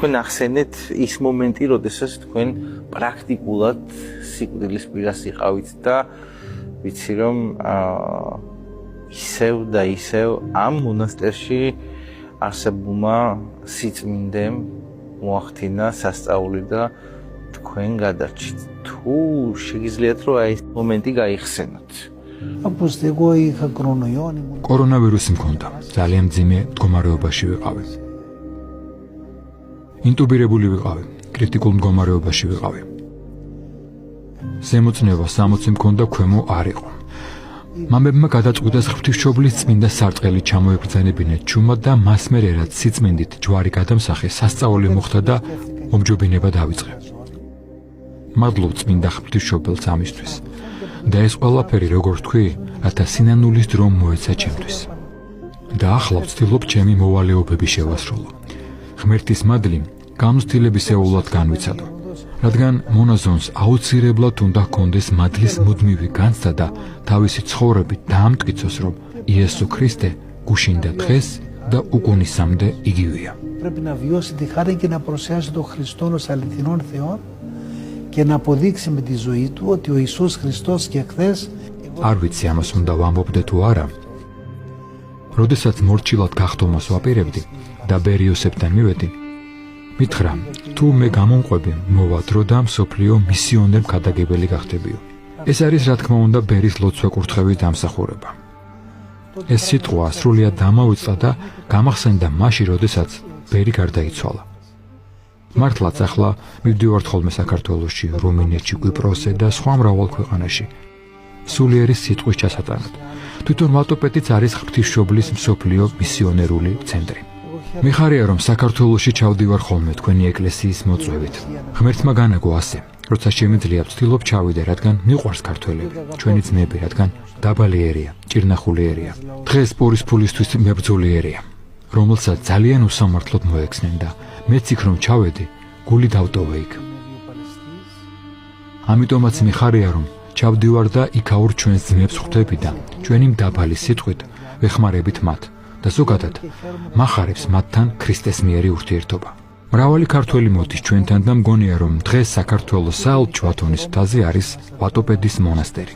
თქვენ ახსენეთ ის მომენტი, როდესაც თქვენ პრაქტიკულად სიკვდილის პირას იყავით და ვიცი რომ ისევ და ისევ ამ მონასტერში არსებულმა სიწმინდემ მოახდინა სასწაული და თქვენ გადარჩით. თუ შეგიძლიათ რომ აი ეს მომენტი გაიხსენოთ. კორონავირუსი მქონდა. ძალიან მძიმე მდგომარეობაში ვიყავი. ინტუბირებული ვიყავი. კრიტიკულ მდგომარეობაში ვიყავი. ზემოწნევა 60 მქონდა, ქვემო არ იყო. მამებმა გადაწყვიტეს ღვთისმშობლის წმინდა სარტყელი ჩამოებრძანებინათ ჩუმად და მას მერე რაც სიწმინდით ჯვარი გადამსახე, სასწაული მოხდა და მომჯობინება დავიწყე. მადლობ წმინდა ღვთისმშობელს ამისთვის. და ეს ყველაფერი როგორ თქვი, რათა სინანულის დრო მოეცა ჩემთვის. და ახლა ვცდილობ ჩემი მოვალეობები შევასრულო. ღმერთის მადლი გამოცდილების ეულად განვიცადო. რადგან მონაზონს აუცილებლად უნდა ჰქონდეს მადლის მუდმივი განცდა და თავისი ცხოვრებით დაამტკიცოს, რომ იესო ქრისტე გუშინდა დღეს და უკუნისამდე იგივეა. Πρέπει να βιώσει τη χάρη και να προσιάσει τον Χριστόν ως αληθινόν Θεό και να αποδείξει με τη ζωή του ότι ο Ιησούς Χριστός και χθες. არ ვიცი ამას უნდა ვამბობდე თუ არა. როდესაც მორჩილად გახდომას ვაპირებდი და ბერიოსებთან მივედი, მითხრა, თუ მე გამომყვები, მოვადრო და მსოფლიო მისიონერ ქადაგებელი გახდებიო. ეს არის რა თქმა უნდა ბერის ლოცვა-კურთხევის დამსახურება. ეს სიტყვა სრულიად დამავიწყდა და გამახსენდა მაშინ, როდესაც ბერი გარდაიცვალა. მართლაც ახლა მივდივართ ხოლმე საქართველოში, რუმინეთში, კვიპროსზე და სხვა მრავალ ქვეყანაში. სულიერი სიტყვის ჩასატანად. თვითონ ვატოპედიც არის ღვთისმშობლის მსოფლიო მისიონერული ცენტრი. მიხარია რომ საქართველოში ჩავდივარ ხოლმე თქვენი ეკლესიის მოწვევით. ღმერთმა განაგო ასე, როცა შემიძლია ვცდილობ ჩავიდე, რადგან მიყვარს ქართველები, ჩვენი ძმები, რადგან დაბალი ერია, ჭირნახული ერია. დღეს პურის ფულისთვის მებრძოლი ერია, რომელსაც ძალიან უსამართლოდ მოექცნენ და მეც იქ რომ ჩავედი, გული დავტოვე იქ. ამიტომაც მიხარია რომ ჩავდივარ და იქაურ ჩვენს ძმებს ხვდები და ჩვენი დაბალი სიტყვით ვეხმარებით მათ. და ზოგადად მახარებს მათთან ქრისტეს მიერი ურთიერთობა. მრავალი ქართველი მოდის ჩვენთან და მგონია რომ დღეს საქართველოს საელჩო ათონის მთაზე არის ვატოპედის მონასტერი.